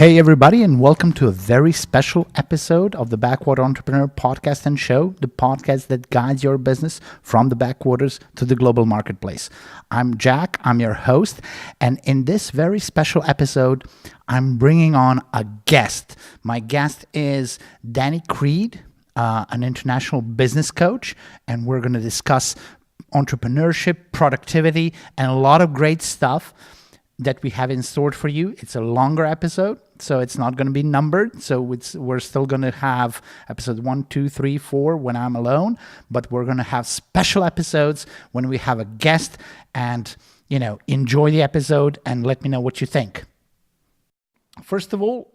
Hey, everybody, and welcome to a very special episode of the Backwater Entrepreneur Podcast and Show, the podcast that guides your business from the backwaters to the global marketplace. I'm Jack, I'm your host, and in this very special episode, I'm bringing on a guest. My guest is Danny Creed, an international business coach, and we're going to discuss entrepreneurship, productivity, and a lot of great stuff that we have in store for you. It's a longer episode, so it's not going to be numbered. So we're still going to have episode 1, 2, 3, 4 when I'm alone, but we're going to have special episodes when we have a guest. And, enjoy the episode and let me know what you think. First of all,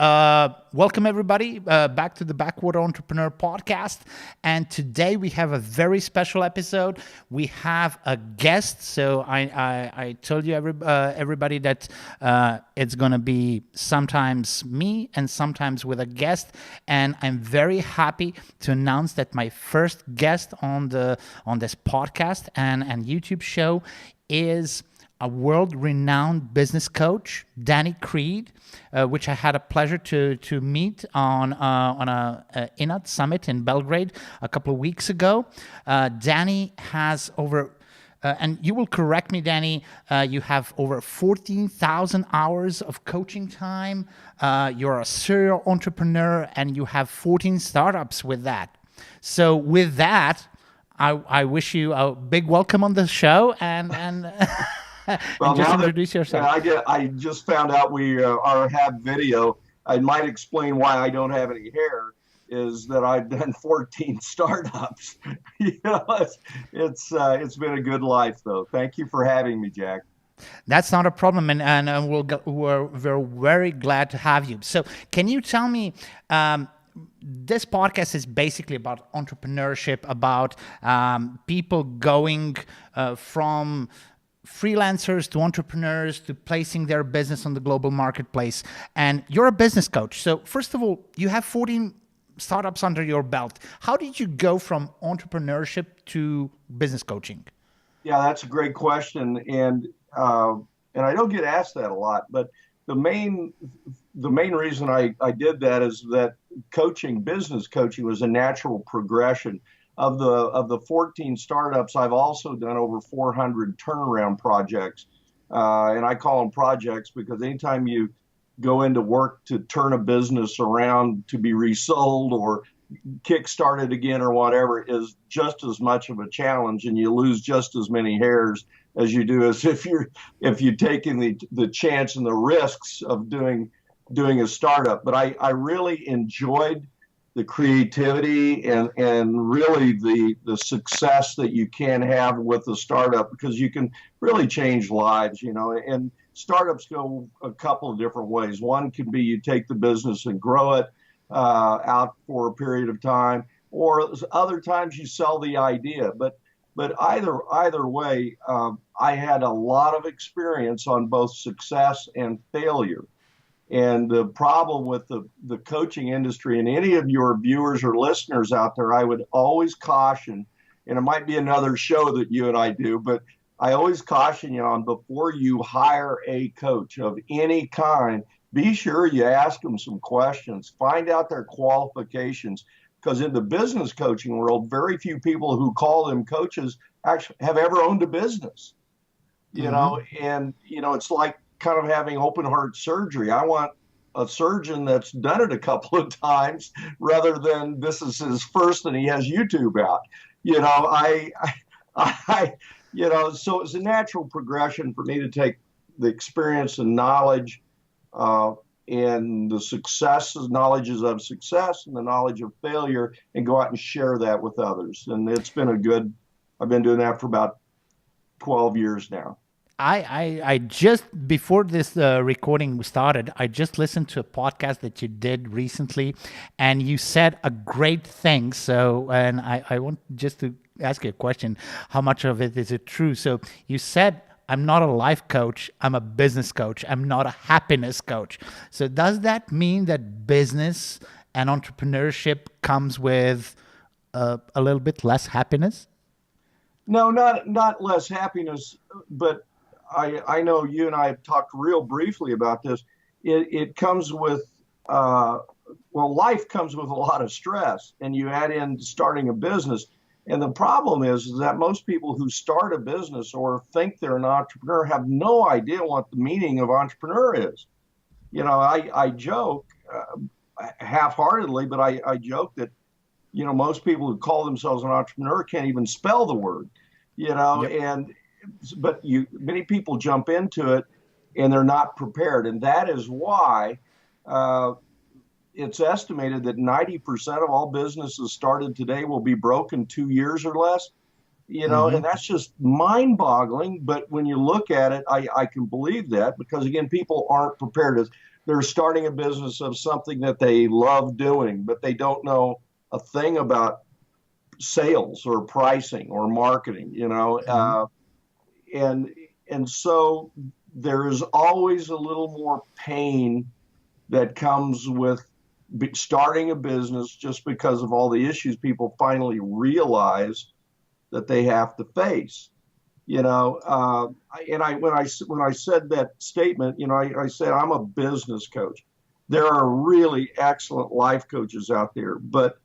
welcome everybody back to the Backwater Entrepreneur Podcast. And today we have a very special episode. We have a guest. So I told you everybody that it's going to be sometimes me and sometimes with a guest. And I'm very happy to announce that my first guest on this podcast and YouTube show is a world-renowned business coach, Danny Creed, which I had a pleasure to meet on a INAT summit in Belgrade a couple of weeks ago. Danny has over, and you will correct me, Danny, you have over 14,000 hours of coaching time. You're a serial entrepreneur, and you have 14 startups with that. So with that, I wish you a big welcome on the show, and Well, just now introduce yourself. I just found out we have video. I might explain why I don't have any hair. Is that I've done 14 startups. It's been a good life though. Thank you for having me, Jack. That's not a problem, and we're very glad to have you. So, can you tell me? This podcast is basically about entrepreneurship, about people going from freelancers to entrepreneurs to placing their business on the global marketplace. And you're a business coach. So first of all, you have 14 startups under your belt. How did you go from entrepreneurship to business coaching? Yeah, that's a great question, and I don't get asked that a lot. But the main reason I did that is that business coaching was a natural progression. Of the 14 startups, I've also done over 400 turnaround projects, and I call them projects because anytime you go into work to turn a business around to be resold or kick-start it again or whatever is just as much of a challenge, and you lose just as many hairs as you do as if you're taking the chance and the risks of doing a startup. But I really enjoyed the creativity and really the success that you can have with a startup, because you can really change lives, and startups go a couple of different ways. One can be you take the business and grow it out for a period of time, or other times you sell the idea. But either way, I had a lot of experience on both success and failure. And the problem with the coaching industry, and any of your viewers or listeners out there, I would always caution, and it might be another show that you and I do, but I always caution you on, before you hire a coach of any kind, be sure you ask them some questions, find out their qualifications, because in the business coaching world, very few people who call them coaches actually have ever owned a business, and it's like kind of having open heart surgery. I want a surgeon that's done it a couple of times rather than this is his first and he has YouTube out. So it's a natural progression for me to take the experience and knowledge and the knowledges of success and the knowledge of failure and go out and share that with others. And I've been doing that for about 12 years now. I just, before this recording started, I just listened to a podcast that you did recently, and you said a great thing. So, and I want just to ask you a question. How much of it is it true? So you said, I'm not a life coach, I'm a business coach. I'm not a happiness coach. So does that mean that business and entrepreneurship comes with a little bit less happiness? No, not less happiness, but I know you and I have talked real briefly about this. It comes with well, life comes with a lot of stress, and you add in starting a business. And the problem is that most people who start a business or think they're an entrepreneur have no idea what the meaning of entrepreneur is. I joke half-heartedly, but I joke that, most people who call themselves an entrepreneur can't even spell the word, Yep. but many people jump into it and they're not prepared. And that is why uh, it's estimated that 90% of all businesses started today will be broke in 2 years or less. And that's just mind boggling. But when you look at it, I can believe that because, again, people aren't prepared. They're starting a business of something that they love doing, but they don't know a thing about sales or pricing or marketing, Mm-hmm. and so there is always a little more pain that comes with starting a business just because of all the issues people finally realize that they have to face. And when I said that statement, I said I'm a business coach. There are really excellent life coaches out there, but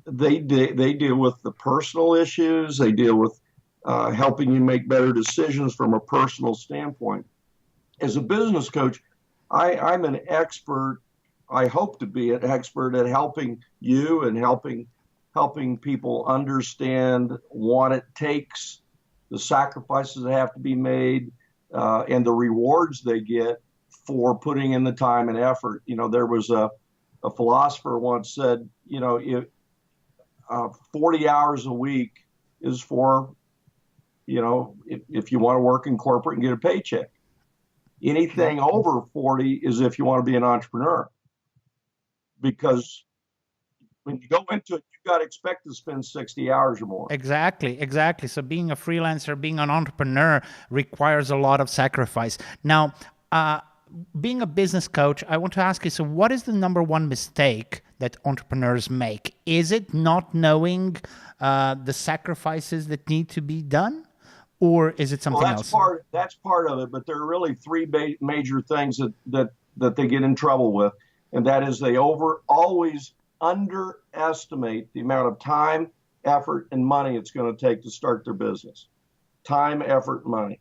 they deal with the personal issues. They deal with helping you make better decisions from a personal standpoint. As a business coach, I'm an expert. I hope to be an expert at helping you and helping people understand what it takes, the sacrifices that have to be made, and the rewards they get for putting in the time and effort. There was a philosopher once said, if 40 hours a week is for, if you want to work in corporate and get a paycheck. Yep. Anything over 40 is if you want to be an entrepreneur. Because when you go into it, you've got to expect to spend 60 hours or more. Exactly, exactly. So being a freelancer, being an entrepreneur requires a lot of sacrifice. Now, being a business coach, I want to ask you, so what is the number one mistake that entrepreneurs make? Is it not knowing the sacrifices that need to be done? Or is it Well, something else? that's part of it, but there are really three major things that they get in trouble with, and that is they always underestimate the amount of time, effort, and money it's going to take to start their business. Time, effort, money.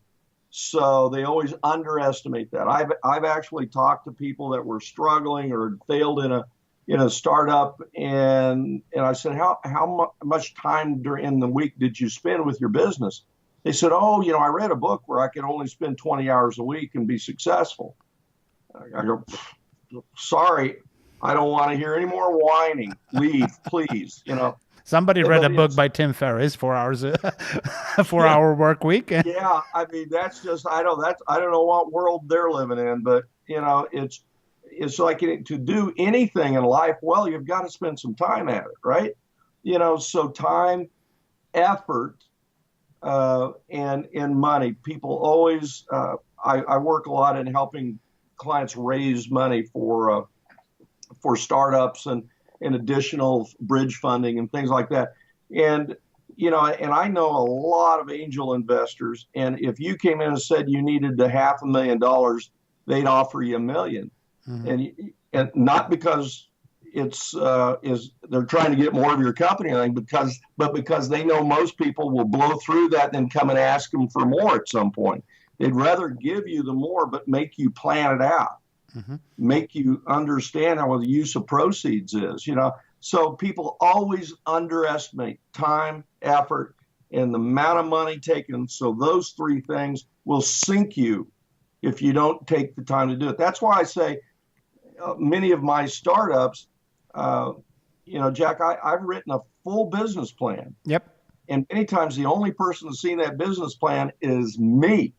So they always underestimate that. I've actually talked to people that were struggling or failed in a startup, and I said, how much time during the week did you spend with your business? They said, oh, I read a book where I could only spend 20 hours a week and be successful. I go, sorry, I don't want to hear any more whining. Leave, please. Somebody read a But book it's by Tim Ferriss, 4 hours, four yeah, hour work week. yeah. I mean, I don't know what world they're living in, but it's like to do anything in life. Well, you've got to spend some time at it, right? So time, effort, and money. People always. I work a lot in helping clients raise money for startups and additional bridge funding and things like that. And and I know a lot of angel investors. And if you came in and said you needed the $500,000, they'd offer you $1 million. And not because is they're trying to get more of your company, I think, but because they know most people will blow through that and then come and ask them for more at some point. They'd rather give you the more, but make you plan it out, make you understand how the use of proceeds is. So people always underestimate time, effort, and the amount of money taken. So those three things will sink you if you don't take the time to do it. That's why I say many of my startups, Jack, I've written a full business plan. Yep. And many times the only person that's seen that business plan is me.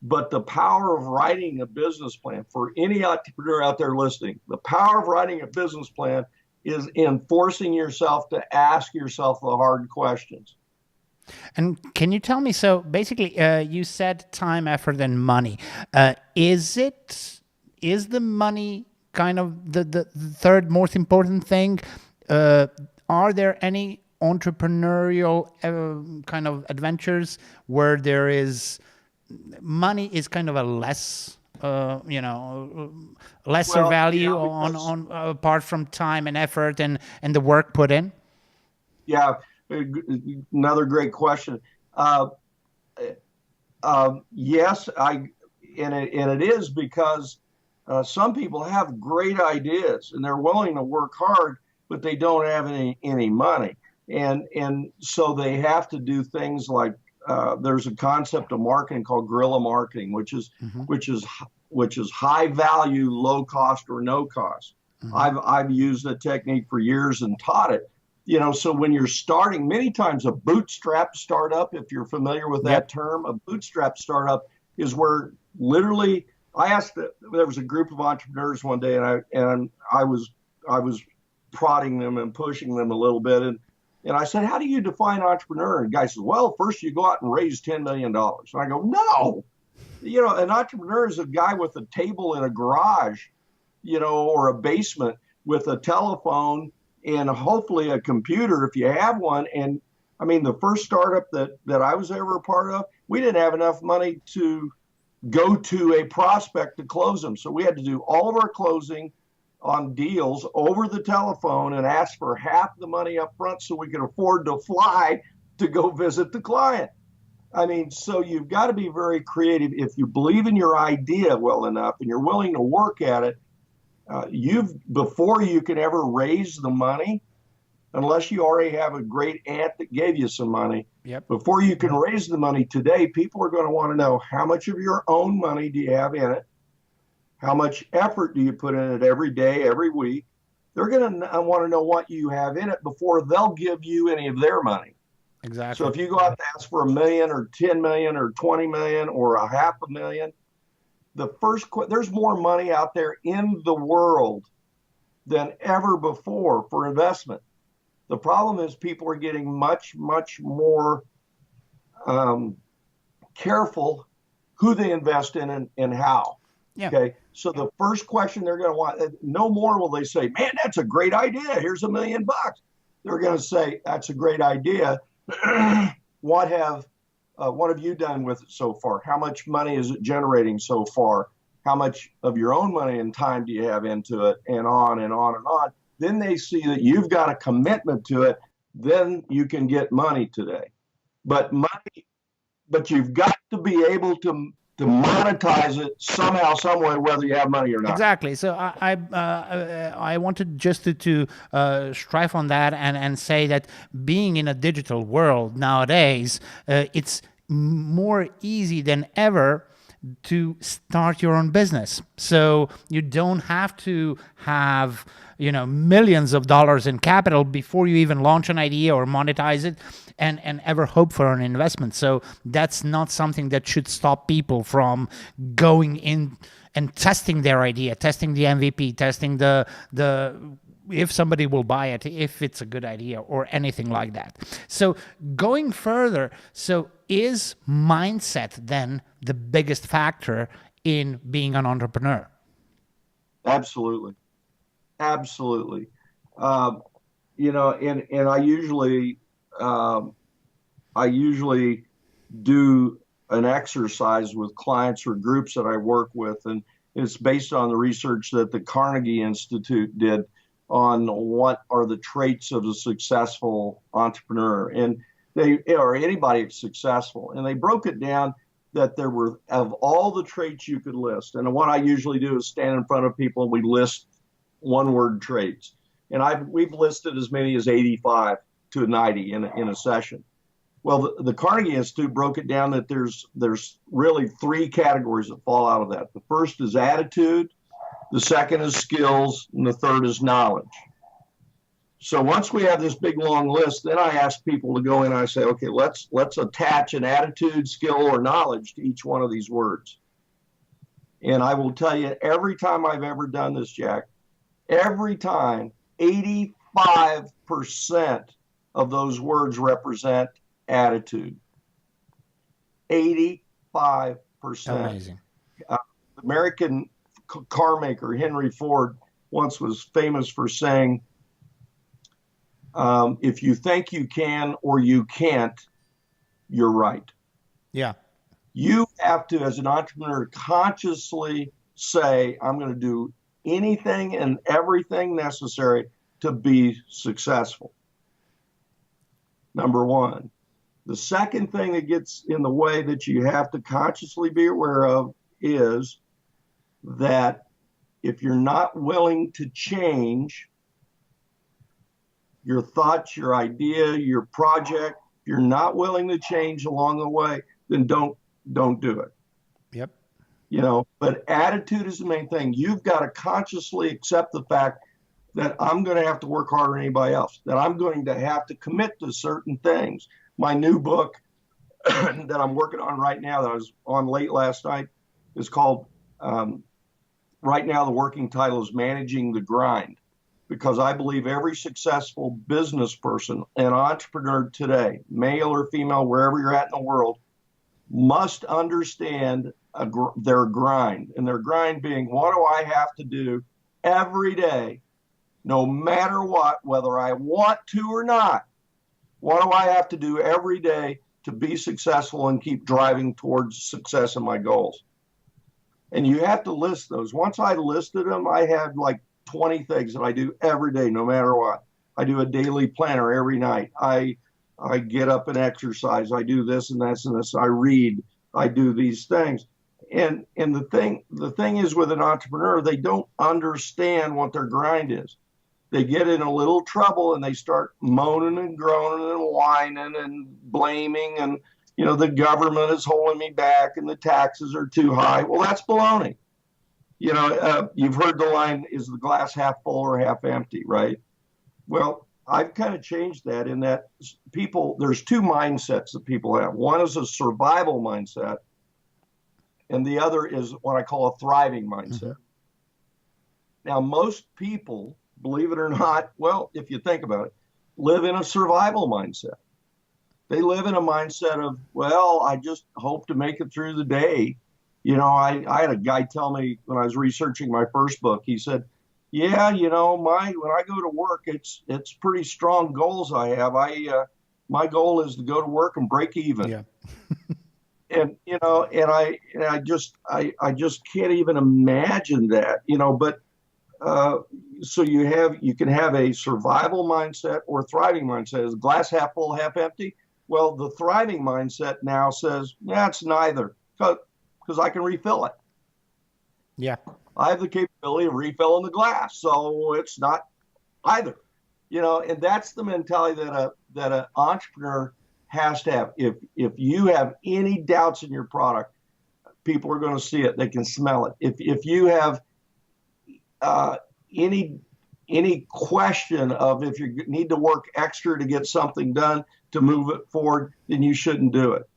But the power of writing a business plan, for any entrepreneur out there listening, the power of writing a business plan is in forcing yourself to ask yourself the hard questions. And can you tell me, so basically, you said time, effort, and money. Is the money kind of the third most important thing? Are there any entrepreneurial kind of adventures where there is money is kind of a less lesser value because, on apart from time and effort and the work put in? yeah, another great question. Uh, yes, and it is because some people have great ideas and they're willing to work hard, but they don't have any money, and so they have to do things like there's a concept of marketing called guerrilla marketing, Mm-hmm. which is high value, low cost or no cost. Mm-hmm. I've used the technique for years and taught it. So when you're starting, many times a bootstrap startup, if you're familiar with that Yep. term, a bootstrap startup is where literally there was a group of entrepreneurs one day, and I was prodding them and pushing them a little bit, and I said, how do you define entrepreneur? And the guy says, well, first you go out and raise $10 million. And I go, no, an entrepreneur is a guy with a table in a garage, or a basement with a telephone and hopefully a computer if you have one. And I mean, the first startup that I was ever a part of, we didn't have enough money to go to a prospect to close them. So we had to do all of our closing on deals over the telephone and ask for half the money up front so we could afford to fly to go visit the client. I mean, so you've got to be very creative. If you believe in your idea well enough and you're willing to work at it, before you can ever raise the money, unless you already have a great aunt that gave you some money, Yep. before you can raise the money today, people are going to want to know how much of your own money do you have in it? How much effort do you put in it every day, every week? They're going to want to know what you have in it before they'll give you any of their money. Exactly. So if you go out and ask for $1 million or 10 million or 20 million or $500,000, there's more money out there in the world than ever before for investment. The problem is people are getting much, much more careful who they invest in and how. Yeah. Okay. So the first question they're going to want, no more will they say, man, that's a great idea. Here's $1 million. They're going to say, that's a great idea. What have you done with it so far? How much money is it generating so far? How much of your own money and time do you have into it? And on and on and on. Then they see that you've got a commitment to it. Then you can get money today. But you've got to be able to monetize it somehow, some way, whether you have money or not. Exactly. So I wanted just to strive on that and say that being in a digital world nowadays, it's more easy than ever to start your own business. So you don't have to have millions of dollars in capital before you even launch an idea or monetize it and ever hope for an investment. So that's not something that should stop people from going in and testing their idea, testing the MVP, testing the if somebody will buy it, if it's a good idea or anything like that. So going further, so is mindset then the biggest factor in being an entrepreneur? Absolutely. Absolutely. And I usually do an exercise with clients or groups that I work with, and it's based on the research that the Carnegie Institute did on what are the traits of a successful entrepreneur, and or anybody that's successful. And they broke it down that there were, of all the traits you could list, and what I usually do is stand in front of people and we list one-word traits. And we've listed as many as 85 to 90 in a session. Well, the Carnegie Institute broke it down that there's really three categories that fall out of that. The first is attitude, the second is skills, and the third is knowledge. So once we have this big long list, then I ask people to go in and I say, okay, let's attach an attitude, skill, or knowledge to each one of these words. And I will tell you, every time I've ever done this, Jack, every time, 85% of those words represent attitude. 85%. Amazing. American car maker Henry Ford once was famous for saying, if you think you can or you can't, you're right. Yeah. You have to, as an entrepreneur, consciously say, I'm going to do anything and everything necessary to be successful. Number one. The second thing that gets in the way that you have to consciously be aware of is that if you're not willing to change your thoughts, your idea, your project, if you're not willing to change along the way, then don't do it. Yep. But attitude is the main thing. You've got to consciously accept the fact that I'm going to have to work harder than anybody else, that I'm going to have to commit to certain things. My new book that I'm working on right now, that I was on late last night, is called, right now the working title is Managing the Grind, because I believe every successful business person and entrepreneur today, male or female, wherever you're at in the world, must understand their grind. And their grind being, what do I have to do every day, no matter what, whether I want to or not? What do I have to do every day to be successful and keep driving towards success and my goals? And you have to list those. Once I listed them, I had like 20 things that I do every day, no matter what. I do a daily planner every night. I get up and exercise. I do this and this and this. I read. I do these things. And the thing is, with an entrepreneur, they don't understand what their grind is. They get in a little trouble and they start moaning and groaning and whining and blaming, and the government is holding me back and the taxes are too high. Well, that's baloney. You've heard the line, is the glass half full or half empty, right? Well, I've kind of changed that in that there's two mindsets that people have. One is a survival mindset, and the other is what I call a thriving mindset. Mm-hmm. Now, most people, believe it or not, well, if you think about it, live in a survival mindset. They live in a mindset of, well, I just hope to make it through the day. I had a guy tell me when I was researching my first book, he said, yeah, when I go to work, it's pretty strong goals I have. My goal is to go to work and break even. Yeah. and I just can't even imagine that, but so you can have a survival mindset or a thriving mindset. Is glass half full, half empty? Well, the thriving mindset now says, yeah, it's neither, because I can refill it. Yeah. I have the capability of refilling the glass, so it's not either. And that's the mentality that an entrepreneur has to have. If you have any doubts in your product, people are going to see it. They can smell it. If you have any question of if you need to work extra to get something done to move it forward, then you shouldn't do it.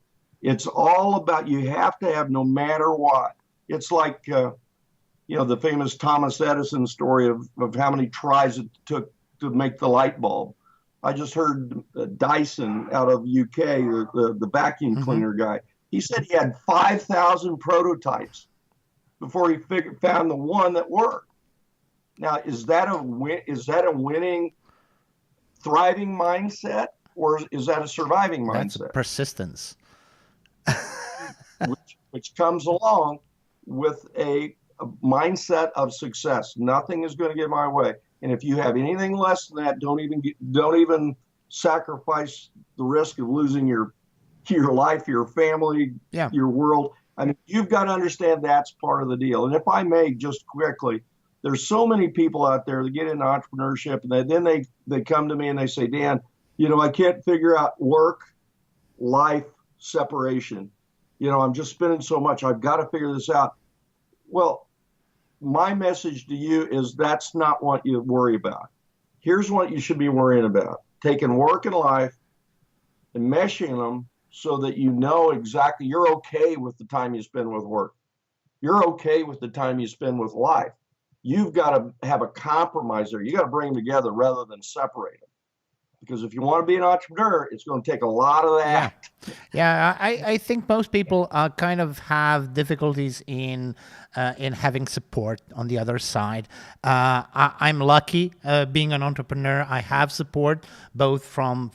It's all about, you have to have, no matter what. It's like, the famous Thomas Edison story of how many tries it took to make the light bulb. I just heard Dyson out of UK, the vacuum cleaner guy. He said he had 5,000 prototypes before he found the one that worked. Now, is that a winning, thriving mindset, or is that a surviving mindset? That's persistence. which comes along with a mindset of success. Nothing is going to get my way. And if you have anything less than that, don't even sacrifice the risk of losing your life, your family, your world. I mean, you've got to understand that's part of the deal. And if I may, just quickly, there's so many people out there that get into entrepreneurship, and then they come to me and they say, Dan, I can't figure out work-life separation. I'm just spending so much. I've got to figure this out. Well, my message to you is that's not what you worry about. Here's what you should be worrying about: taking work and life and meshing them so that exactly you're okay with the time you spend with work. You're okay with the time you spend with life. You've got to have a compromise there. You got to bring them together rather than separate them. Because if you want to be an entrepreneur, it's going to take a lot of that. Yeah, I think most people kind of have difficulties in having support on the other side. I'm lucky being an entrepreneur. I have support both from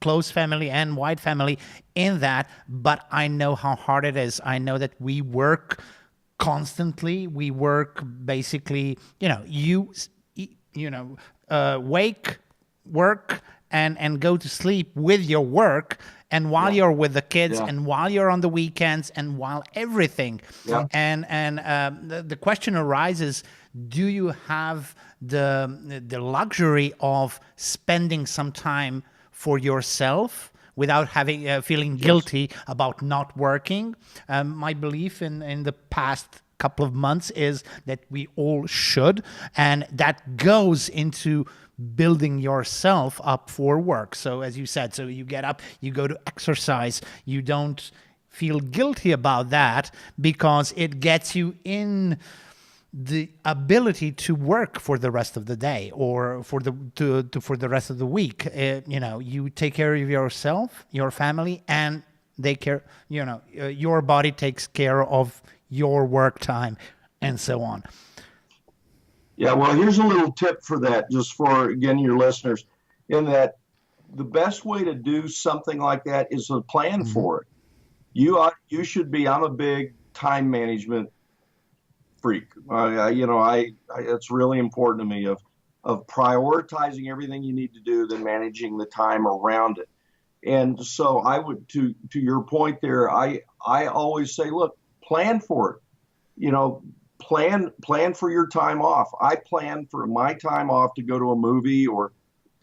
close family and wide family in that, but I know how hard it is. I know that we work constantly. We work basically, wake, work, and go to sleep with your work, and while you're with the kids, and while you're on the weekends, and while everything. And the question arises: do you have the luxury of spending some time for yourself without having feeling guilty about not working? My belief in the past couple of months is that we all should, and that goes into building yourself up for work. So as you said, so you get up, you go to exercise, you don't feel guilty about that because it gets you in the ability to work for the rest of the day or for the rest of the week. You take care of yourself, your family, and your body takes care of your work time, and so on. Yeah, well, here's a little tip for that, just for, again, your listeners, in that the best way to do something like that is to plan for it. You should be, I'm a big time management freak. It's really important to me of prioritizing everything you need to do, then managing the time around it. And so I would, to your point there, I always say, look, plan for it. Plan for your time off. I plan for my time off to go to a movie or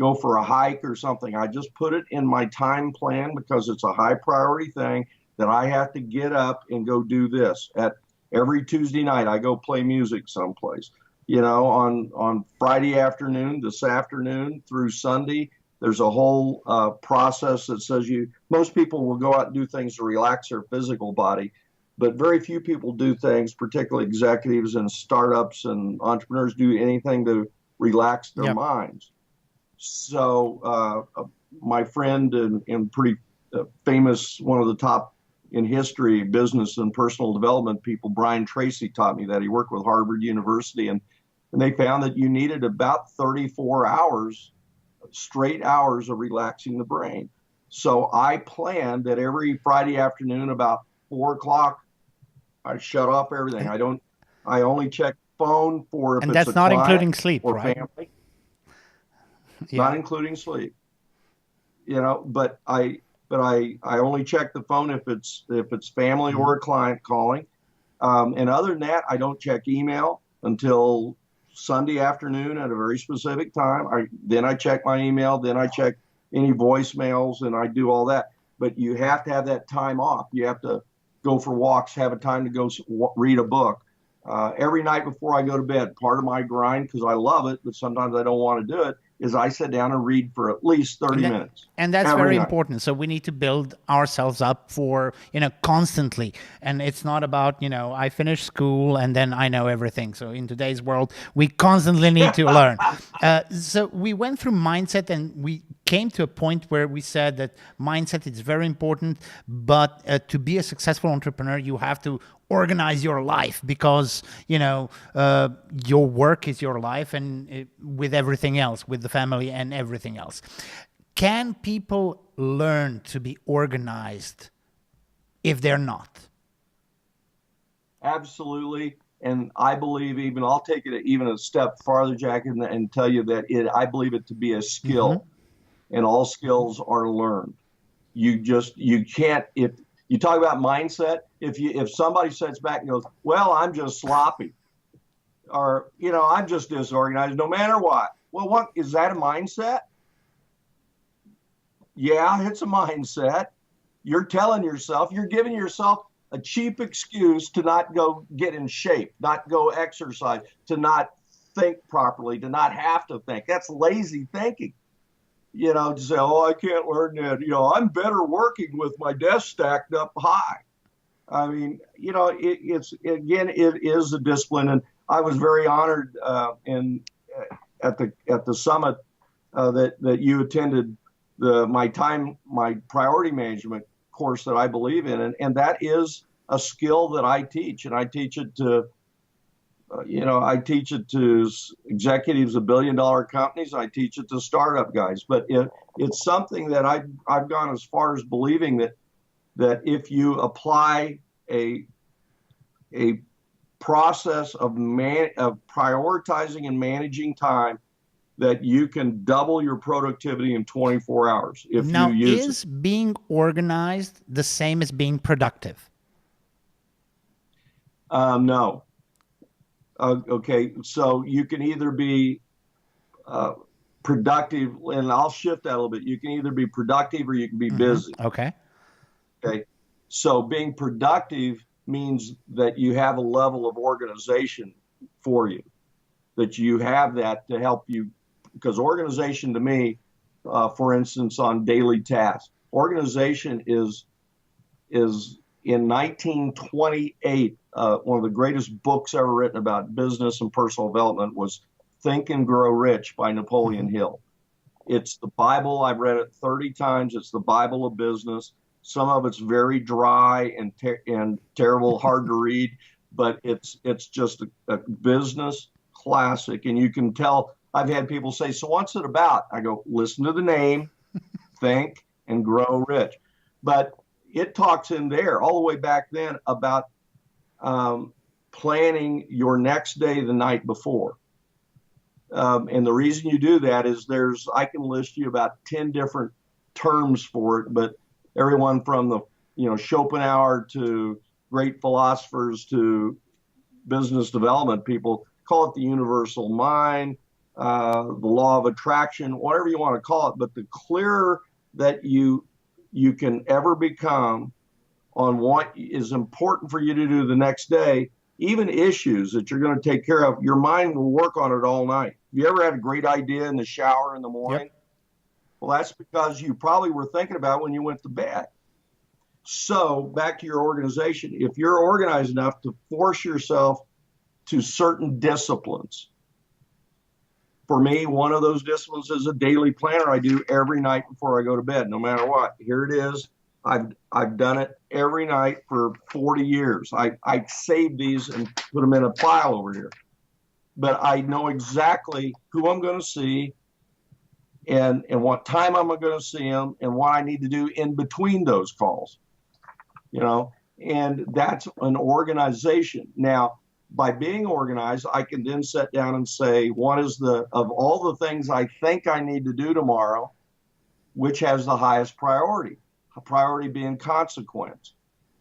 go for a hike or something. I just put it in my time plan because it's a high priority thing that I have to get up and go do this. At every Tuesday night, I go play music someplace. On Friday afternoon, this afternoon through Sunday, there's a whole process that says most people will go out and do things to relax their physical body. But very few people do things, particularly executives and startups and entrepreneurs, do anything to relax their minds. So my friend and pretty famous, one of the top in history, business and personal development people, Brian Tracy, taught me that. He worked with Harvard University, and they found that you needed about 34 straight hours of relaxing the brain. So I planned that every Friday afternoon about 4 o'clock, I shut off everything. I only check phone for if and it's that's a not client including sleep, or right? family. Not including sleep. But I only check the phone if it's family or a client calling. And other than that, I don't check email until Sunday afternoon at a very specific time. Then I check my email. Then I check any voicemails, and I do all that. But you have to have that time off. You have to go for walks, have a time to go read a book. Every night before I go to bed, part of my grind, because I love it, but sometimes I don't want to do it, is I sit down and read for at least 30 minutes. And that's very important. So we need to build ourselves up for, constantly. And it's not about, I finish school and then I know everything. So in today's world, we constantly need to learn. So we went through mindset, and we came to a point where we said that mindset is very important, but to be a successful entrepreneur, you have to organize your life, because your work is your life, and with everything else, with the family and everything else. Can people learn to be organized if they're not? Absolutely. And I believe I'll take it even a step farther, Jack, and tell you that I believe it to be a skill, and all skills are learned. You can't, if you talk about mindset, if somebody sits back and goes, well, I'm just sloppy, or, I'm just disorganized, no matter what. Well, what is that, a mindset? Yeah, it's a mindset. You're telling yourself, you're giving yourself a cheap excuse to not go get in shape, not go exercise, to not think properly, to not have to think. That's lazy thinking. To say, oh, I can't learn that. I'm better working with my desk stacked up high. I mean, it is a discipline. And I was very honored at the summit that you attended my priority management course that I believe in. And that is a skill that I teach. And I teach it to I teach it to executives of billion-dollar companies. I teach it to startup guys. But it's something that I've gone as far as believing that if you apply a process of prioritizing and managing time, that you can double your productivity in 24 hours if now, you use is being organized the same as being productive? No. Okay, so you can either be productive, and I'll shift that a little bit. You can either be productive or you can be busy. Okay. Okay, so being productive means that you have a level of organization for you, that you have that to help you, because organization to me, for instance, on daily tasks, organization is in 1928, one of the greatest books ever written about business and personal development was Think and Grow Rich by Napoleon Hill. It's the Bible. I've read it 30 times. It's the Bible of business. Some of it's very dry and terrible, hard to read, but it's just a business classic. And you can tell, I've had people say, so what's it about? I go, listen to the name, Think and Grow Rich. But it talks in there all the way back then about planning your next day the night before. And the reason you do that is I can list you about 10 different terms for it, but everyone from the, Schopenhauer to great philosophers to business development people call it the universal mind, the law of attraction, whatever you want to call it. But the clearer that you can ever become on what is important for you to do the next day, even issues that you're going to take care of, your mind will work on it all night. Have you ever had a great idea in the shower in the morning? Yep. Well, that's because you probably were thinking about it when you went to bed. So back to your organization, if you're organized enough to force yourself to certain disciplines. For me, one of those disciplines is a daily planner I do every night before I go to bed, no matter what. Here it is. I've done it every night for 40 years. I save these and put them in a file over here. But I know exactly who I'm going to see and what time I'm going to see them and what I need to do in between those calls. And that's an organization. Now, by being organized, I can then sit down and say, what is of all the things I think I need to do tomorrow, which has the highest priority? A priority being consequence.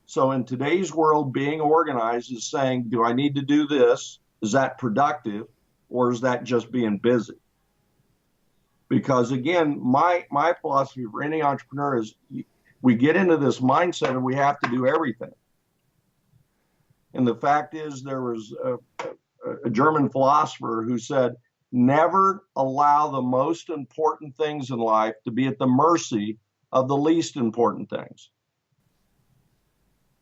So in today's world, being organized is saying, do I need to do this? Is that productive? Or is that just being busy? Because again, my philosophy for any entrepreneur is we get into this mindset of we have to do everything. And the fact is, there was a German philosopher who said, never allow the most important things in life to be at the mercy of the least important things.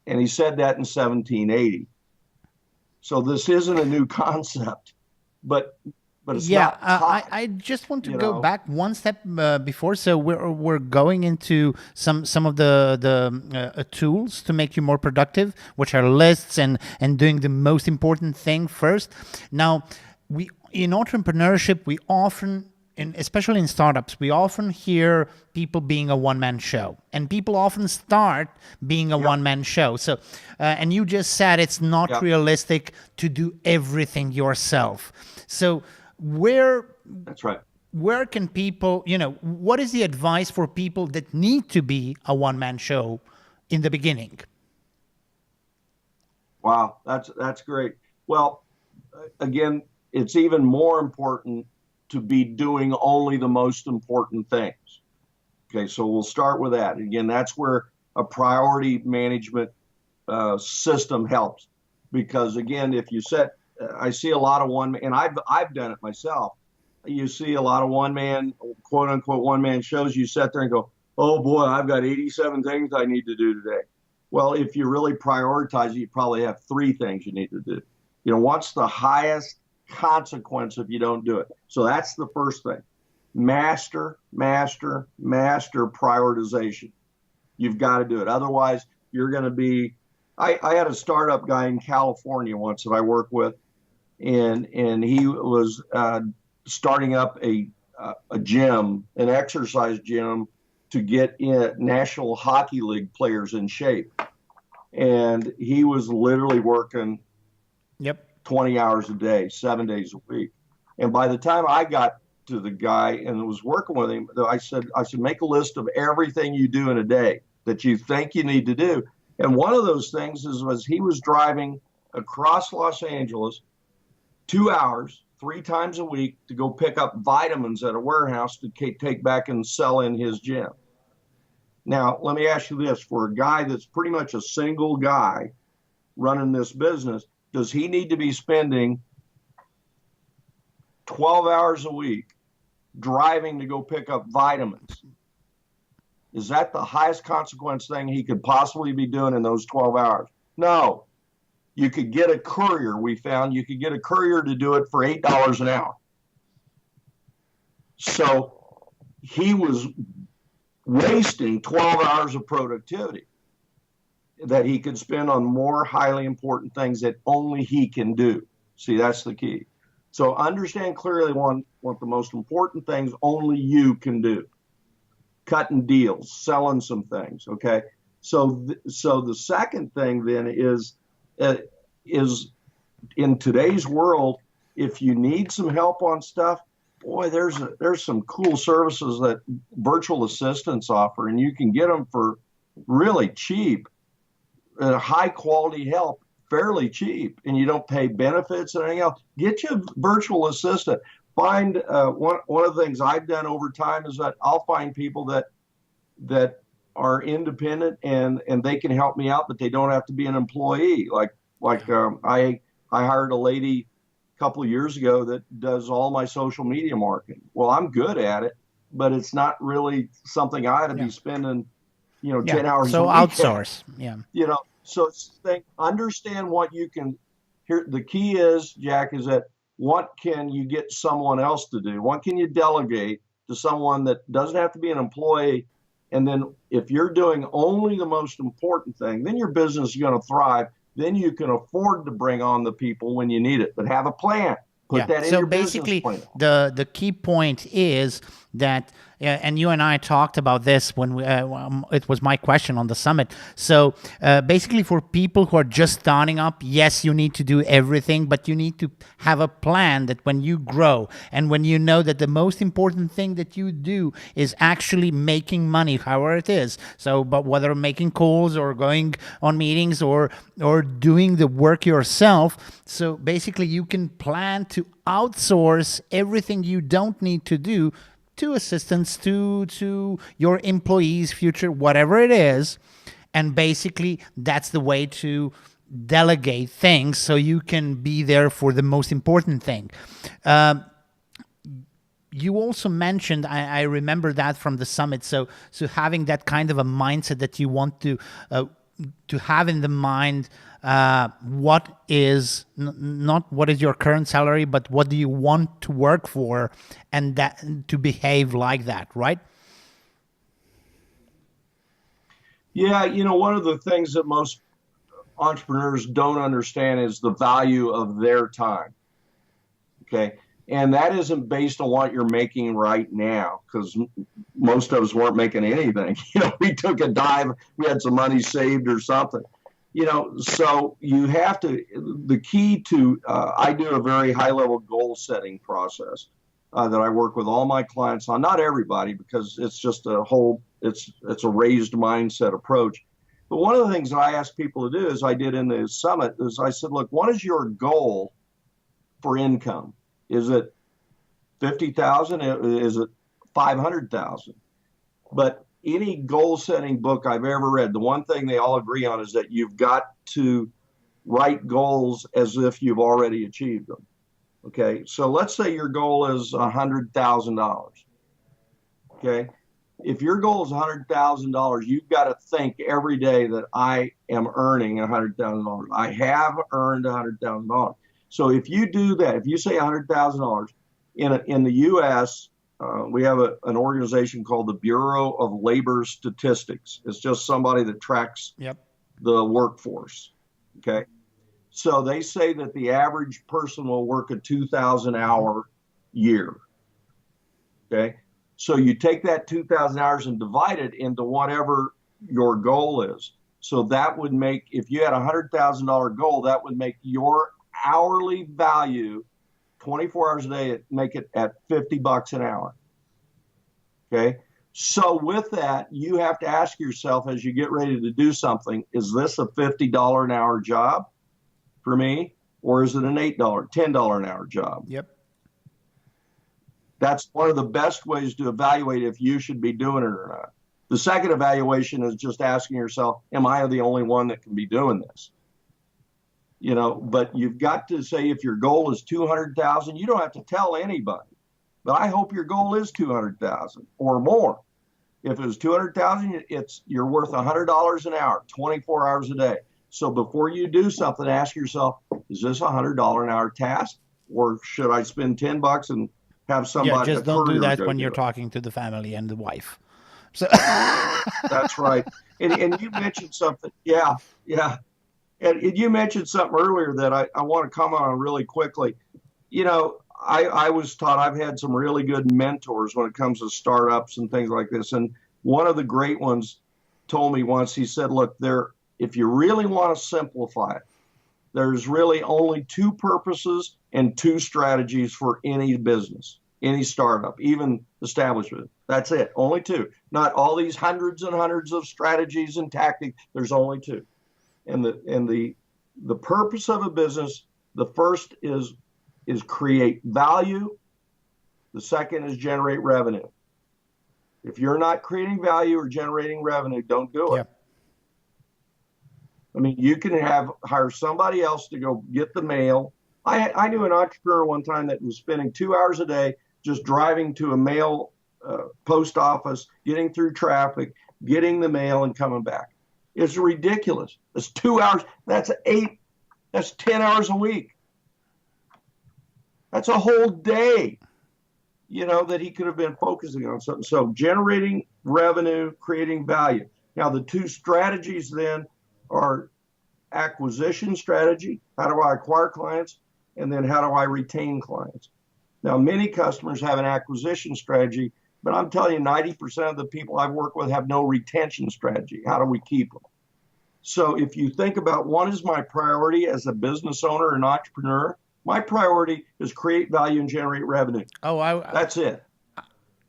And he said that in 1780. So this isn't a new concept, but it's not. I just want to go back one step before. So we're going into some of the tools to make you more productive, which are lists and doing the most important thing first. Now, in entrepreneurship, we often, especially in startups, we often hear people being a one-man show, and people often start being a one-man show. So, and you just said it's not realistic to do everything yourself. So that's right. Where can people, what is the advice for people that need to be a one-man show in the beginning? Wow, that's great. Well, again, it's even more important to be doing only the most important things. Okay, so we'll start with that. Again, that's where a priority management system helps. Because again, if you I see a lot of and I've done it myself. You see a lot of quote unquote one man shows. You sit there and go, oh boy, I've got 87 things I need to do today. Well, if you really prioritize it, you probably have 3 things you need to do. What's the highest consequence if you don't do it? So that's the first thing. Master prioritization. You've got to do it. Otherwise, you're going to be. I had a startup guy in California once that I worked with. and he was starting up a gym, an exercise gym, to get National Hockey League players in shape. And he was literally working 20 hours a day, 7 days a week. And by the time I got to the guy and was working with him, I said, make a list of everything you do in a day that you think you need to do. And one of those things was he was driving across Los Angeles 2 hours, 3 times a week to go pick up vitamins at a warehouse to take back and sell in his gym. Now, let me ask you this. For a guy that's pretty much a single guy running this business, does he need to be spending 12 hours a week driving to go pick up vitamins? Is that the highest consequence thing he could possibly be doing in those 12 hours? No. You could get a courier, we found. You could get a courier to do it for $8 an hour. So he was wasting 12 hours of productivity that he could spend on more highly important things that only he can do. See, that's the key. So understand clearly what the most important things only you can do. Cutting deals, selling some things, okay? So the second thing then is in today's world, if you need some help on stuff, boy, there's some cool services that virtual assistants offer, and you can get them for really cheap, high quality help, fairly cheap, and you don't pay benefits and anything else. Get you a virtual assistant. Find one of the things I've done over time is that I'll find people that are independent and they can help me out, but they don't have to be an employee. I hired a lady a couple of years ago that does all my social media marketing. Well, I'm good at it, but it's not really something I ought to be spending, 10 hours a week. So outsource. Yeah. So understand what you can. Here, the key is, Jack, is that what can you get someone else to do? What can you delegate to someone that doesn't have to be an employee? And then if you're doing only the most important thing, then your business is going to thrive. Then you can afford to bring on the people when you need it, but have a plan. Put that in your business plan. So basically, the key point is that, and you and I talked about this when it was my question on the summit. So basically, for people who are just starting up, yes, you need to do everything, but you need to have a plan that when you grow and when you know that the most important thing that you do is actually making money, however it is. So, but whether making calls or going on meetings or doing the work yourself. So basically, you can plan to outsource everything you don't need to do to assistants, to your employees, future, whatever it is. And basically, that's the way to delegate things so you can be there for the most important thing. You also mentioned, I remember that from the summit, so having that kind of a mindset that you want to have in the mind what is not what is your current salary, but what do you want to work for, and that to behave like that, right? Yeah, one of the things that most entrepreneurs don't understand is the value of their time. Okay. And that isn't based on what you're making right now, because most of us weren't making anything. We took a dive, we had some money saved or something. So you have to, the key to, I do a very high level goal setting process that I work with all my clients on, not everybody, because it's just it's a raised mindset approach. But one of the things that I ask people to do, as I did in the summit, is I said, look, what is your goal for income? Is it 50,000? Is it 500,000? But any goal setting book I've ever read, the one thing they all agree on is that you've got to write goals as if you've already achieved them. Okay, so let's say your goal is $100,000. Okay, if your goal is $100,000, you've got to think every day that I am earning $100,000. I have earned $100,000. So if you do that, if you say $100,000 in the U.S., we have an organization called the Bureau of Labor Statistics. It's just somebody that tracks the workforce. Okay, So they say that the average person will work a 2,000-hour year. Okay. So you take that 2,000 hours and divide it into whatever your goal is. So that would make, if you had a $100,000 goal, that would make your hourly value 24 hours a day, make it at $50 an hour. Okay. So with that, you have to ask yourself as you get ready to do something, is this a $50 an hour job for me? Or is it an $8, $10 an hour job? Yep. That's one of the best ways to evaluate if you should be doing it or not. The second evaluation is just asking yourself, am I the only one that can be doing this? You know, but you've got to say if your goal is 200,000, you don't have to tell anybody. But I hope your goal is 200,000 or more. If it was 200,000, you're worth $100 an hour, 24 hours a day. So before you do something, ask yourself, is this a $100 an hour task, or should I spend $10 and have somebody? Yeah, just don't do that when you're talking to the family and the wife. So that's right. And you mentioned something. Yeah. And you mentioned something earlier that I want to comment on really quickly. You know, I was taught, I've had some really good mentors when it comes to startups and things like this. And one of the great ones told me once, he said, look, if you really want to simplify it, there's really only two purposes and two strategies for any business, any startup, even establishment. That's it. Only two. Not all these hundreds and hundreds of strategies and tactics. There's only two. And the purpose of a business, the first is create value. The second is generate revenue. If you're not creating value or generating revenue, don't do it. Yep. I mean, you can hire somebody else to go get the mail. I knew an entrepreneur one time that was spending 2 hours a day just driving to a mail post office, getting through traffic, getting the mail, and coming back. It's ridiculous. It's 2 hours. That's 10 hours a week. That's a whole day, you know, that he could have been focusing on something. So generating revenue, creating value. Now, the two strategies then are acquisition strategy. How do I acquire clients? And then how do I retain clients? Now, many customers have an acquisition strategy, but I'm telling you, 90% of the people I've worked with have no retention strategy. How do we keep them? So if you think about what is my priority as a business owner and entrepreneur, my priority is create value and generate revenue. That's it.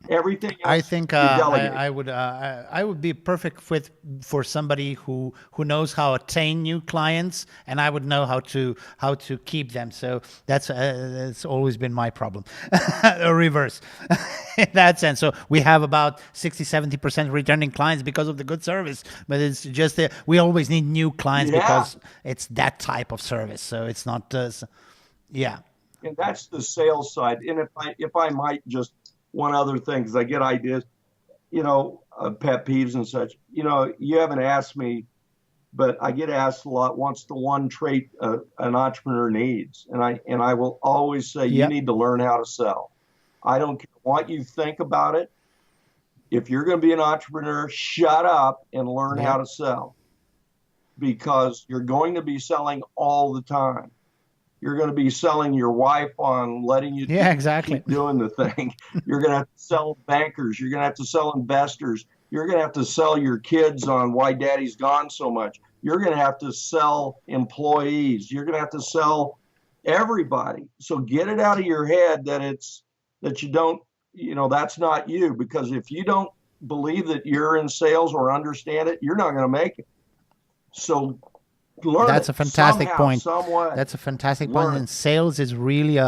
Everything else, I think I would be a perfect fit for somebody who knows how to attain new clients, and I would know how to keep them. So that's always been my problem, or reverse, in that sense. So we have about 60-70% returning clients because of the good service, but it's just we always need new clients because it's that type of service. So it's not, yeah. And that's the sales side. And if I might just. One other thing, because I get ideas, you know, pet peeves and such. You know, you haven't asked me, but I get asked a lot. What's the one trait an entrepreneur needs? And I will always say, you need to learn how to sell. I don't care what you think about it. If you're going to be an entrepreneur, shut up and learn how to sell, because you're going to be selling all the time. You're going to be selling your wife on letting you keep doing the thing. You're going to have to sell bankers. You're going to have to sell investors. You're going to have to sell your kids on why daddy's gone so much. You're going to have to sell employees. You're going to have to sell everybody. So get it out of your head that you don't, you know, that's not you. Because if you don't believe that you're in sales or understand it, you're not going to make it. So that's a fantastic point. Somewhat. That's a fantastic point. And sales is really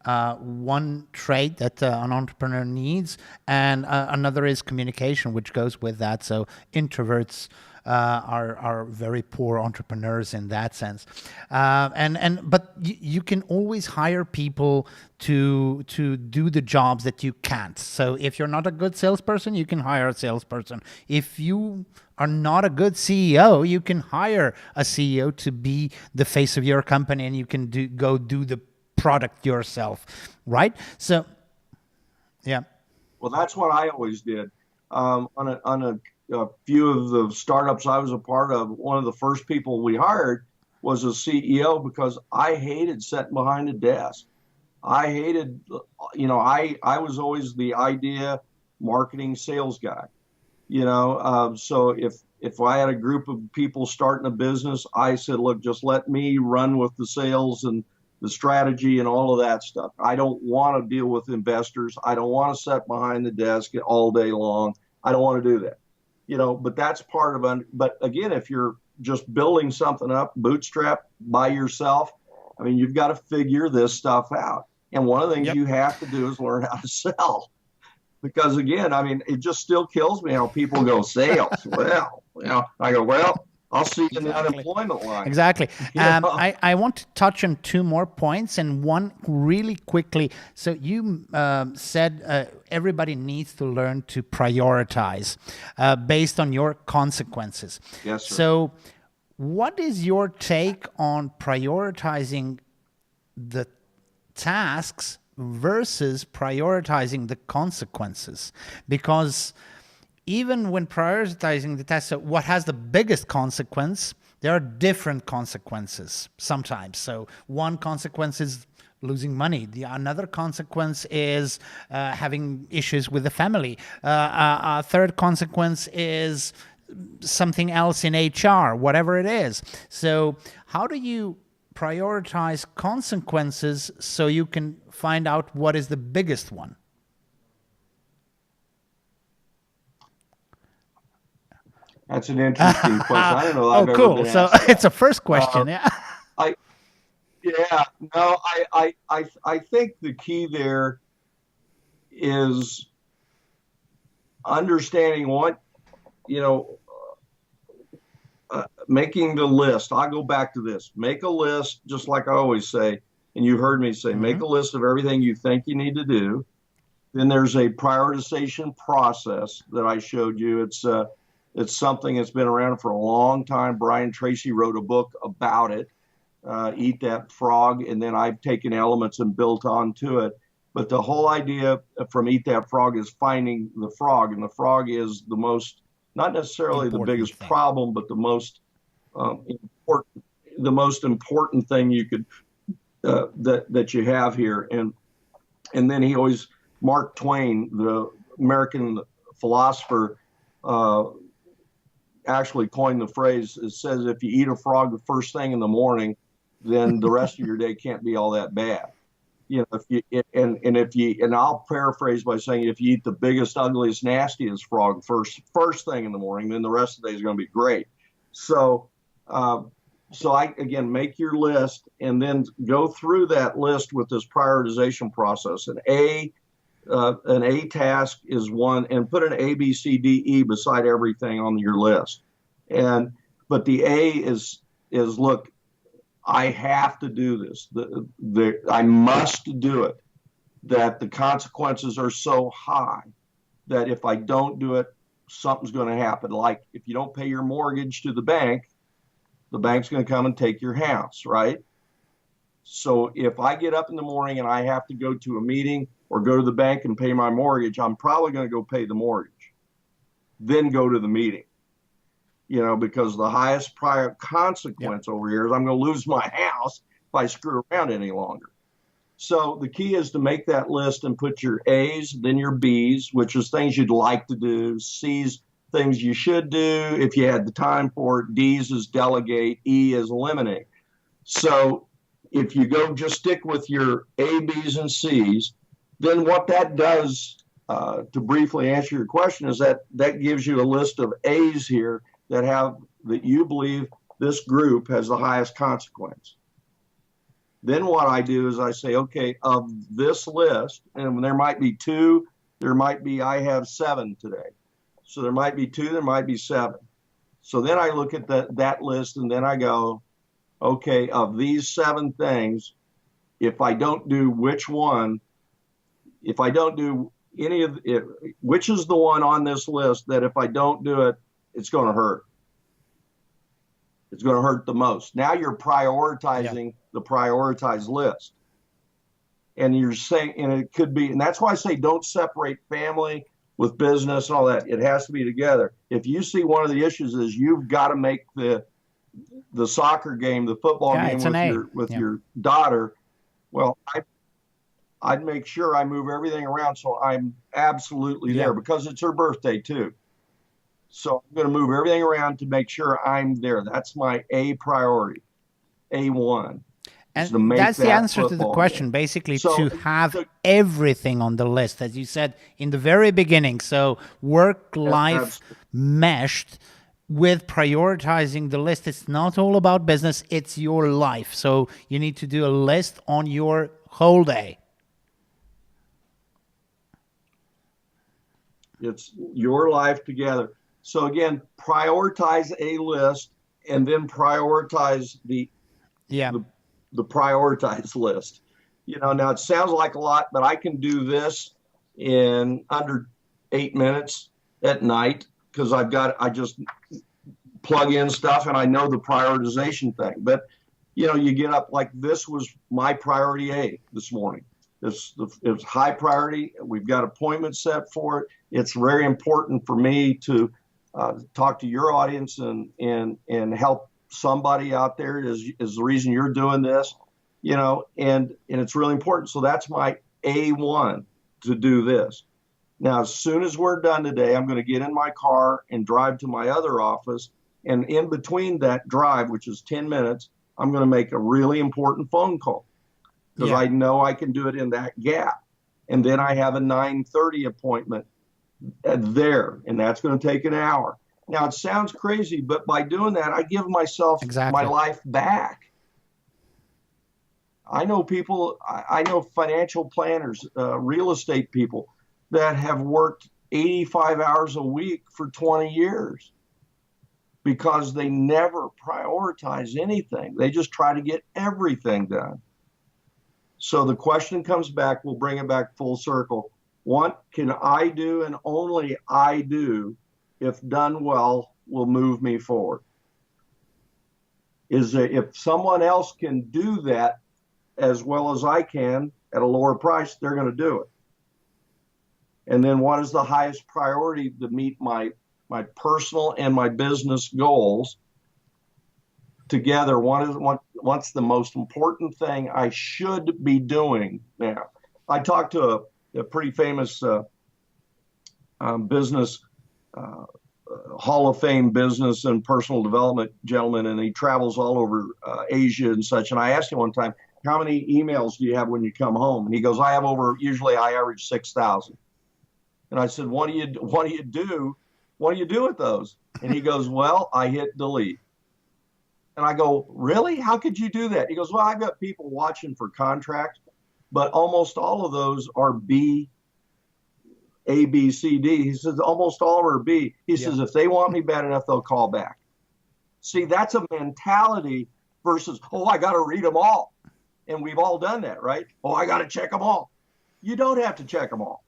one trait that an entrepreneur needs, and another is communication, which goes with that. So introverts are very poor entrepreneurs in that sense. But you can always hire people to do the jobs that you can't. So if you're not a good salesperson, you can hire a salesperson. If you are not a good CEO, you can hire a CEO to be the face of your company, and you can go do the product yourself, right? So, yeah. Well, that's what I always did. On a few of the startups I was a part of, one of the first people we hired, was a CEO because I hated sitting behind a desk. I hated, I was always the idea marketing sales guy. So if I had a group of people starting a business, I said, look, just let me run with the sales and the strategy and all of that stuff. I don't want to deal with investors. I don't want to sit behind the desk all day long. I don't want to do that. But that's part of it. But again, if you're just building something up, bootstrap by yourself, I mean, you've got to figure this stuff out. And one of the things you have to do is learn how to sell. Because again, I mean, it just still kills me how people go sales. Well, I go, well, I'll see you in the unemployment line. Exactly. I want to touch on two more points, and one really quickly. So you said everybody needs to learn to prioritize based on your consequences. Yes, sir. So what is your take on prioritizing the tasks versus prioritizing the consequences? Because even when prioritizing the tasks, so what has the biggest consequence, there are different consequences sometimes. So one consequence is losing money. Another consequence is having issues with the family. A third consequence is something else in HR, whatever it is. So how do you prioritize consequences so you can find out what is the biggest one? That's an interesting question. I don't know. I've cool. Ever been So asked it's a first question. I think the key there is understanding what, making the list. I go back to this. Make a list, just like I always say, and you've heard me say, make a list of everything you think you need to do. Then there's a prioritization process that I showed you. It's something that's been around for a long time. Brian Tracy wrote a book about it, Eat That Frog, and then I've taken elements and built onto it. But the whole idea from Eat That Frog is finding the frog, and the frog is the most, not necessarily the biggest problem, but the most important thing you could that you have here. And then he always, Mark Twain, the American philosopher, actually coined the phrase. It says, if you eat a frog the first thing in the morning, then the rest of your day can't be all that bad. And I'll paraphrase by saying, if you eat the biggest, ugliest, nastiest frog first thing in the morning, then the rest of the day is going to be great. So I, again, make your list and then go through that list with this prioritization process. An A task is one, and put an A, B, C, D, E beside everything on your list. But the A is look, I have to do this. I must do it. That the consequences are so high that if I don't do it, something's going to happen. Like if you don't pay your mortgage to the bank's going to come and take your house, right? So if I get up in the morning and I have to go to a meeting or go to the bank and pay my mortgage, I'm probably going to go pay the mortgage, then go to the meeting. Because the highest prior consequence over here is I'm going to lose my house if I screw around any longer. So the key is to make that list and put your A's, then your B's, which is things you'd like to do, C's, things you should do if you had the time for it, D's is delegate, E is eliminate. So if you just stick with your A, B's, and C's, then what that does, to briefly answer your question, is that gives you a list of A's here that you believe this group has the highest consequence. Then what I do is I say, okay, of this list, and there might be two, I have 7 today. So there might be 2, there might be 7. So then I look at that list and then I go, okay, of these 7 things, if I don't do which one, if I don't do any of it, which is the one on this list that if I don't do it, it's going to hurt. It's going to hurt the most. Now you're prioritizing the prioritized list. And you're saying, and it could be, and that's why I say don't separate family with business and all that. It has to be together. If you see one of the issues is you've got to make the the soccer game, the football game with your daughter. Well, I'd make sure I move everything around so I'm absolutely there because it's her birthday too. So I'm going to move everything around to make sure I'm there. That's my A priority, A1. And that's the answer to the question, basically, to have everything on the list, as you said in the very beginning. So work-life meshed with prioritizing the list. It's not all about business, it's your life. So you need to do a list on your whole day. It's your life together. So again, prioritize a list and then prioritize the prioritized list. You know, now it sounds like a lot, but I can do this in under 8 minutes at night because I just plug in stuff and I know the prioritization thing. But, you know, you get up like this was my priority A this morning. It's high priority. We've got appointments set for it. It's very important for me to talk to your audience and help somebody out there is the reason you're doing this, you know, and it's really important. So that's my A1 to do this. Now, as soon as we're done today, I'm going to get in my car and drive to my other office. And in between that drive, which is 10 minutes, I'm going to make a really important phone call because I know I can do it in that gap. And then I have a 9:30 appointment there, and that's going to take an hour. Now, it sounds crazy, but by doing that, I give myself my life back. I know people, I know financial planners, real estate people that have worked 85 hours a week for 20 years because they never prioritize anything. They just try to get everything done. So the question comes back, we'll bring it back full circle. What can I do and only I do, if done well, will move me forward? Is that if someone else can do that as well as I can at a lower price, they're going to do it. And then what is the highest priority to meet my personal and my business goals together? What's the most important thing I should be doing now? I talked to a pretty famous business Hall of Fame business and personal development gentleman, and he travels all over Asia and such. And I asked him one time, how many emails do you have when you come home? And he goes, usually I average 6,000. And I said, what do you do with those? And he goes, well, I hit delete. And I go, really? How could you do that? He goes, well, I've got people watching for contracts, but almost all of those are A, B, C, D. He says almost all are B. He says if they want me bad enough, they'll call back. See, that's a mentality versus, I got to read them all. And we've all done that, right? I got to check them all. You don't have to check them all.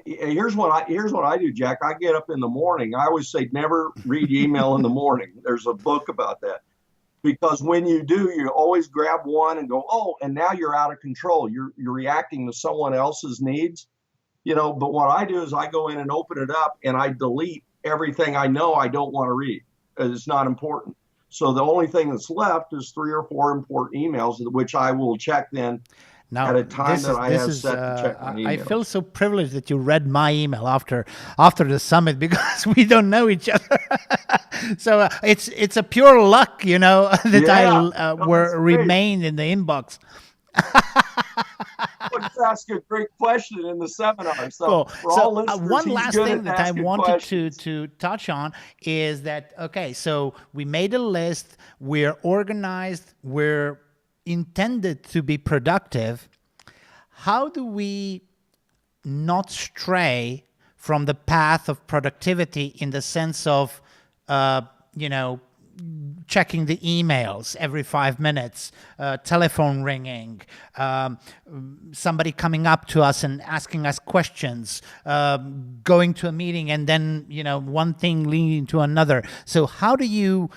Here's what I do, Jack. I get up in the morning. I always say never read email in the morning. There's a book about that. Because when you do, you always grab one and go, and now you're out of control. You're reacting to someone else's needs. You know, but what I do is I go in and open it up and I delete everything I know I don't want to read. It's not important. So the only thing that's left is 3 or 4 important emails, which I will check then now, at a time that I have set to check my emails. I feel so privileged that you read my email after the summit because we don't know each other. So it's a pure luck, you know, that I remained in the inbox. You ask a great question in the seminar. So, cool. For all listeners, one last thing that I wanted to touch on is that, so we made a list, we're organized, we're intended to be productive. How do we not stray from the path of productivity in the sense of, checking the emails every 5 minutes, telephone ringing, somebody coming up to us and asking us questions, going to a meeting and then, one thing leading to another. So how do you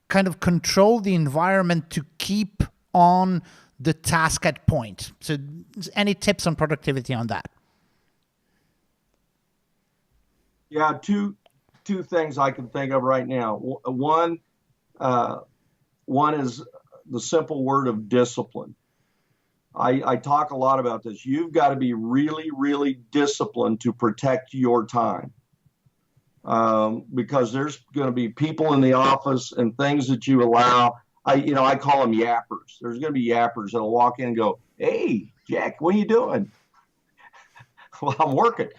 kind of control the environment to keep on the task at point? So any tips on productivity on that? Yeah, two things I can think of right now. One, One is the simple word of discipline. I talk a lot about this. You've got to be really, really disciplined to protect your time. Because there's going to be people in the office and things that you allow. I call them yappers. There's going to be yappers that'll walk in and go, "Hey, Jack, what are you doing?" "Well, I'm working."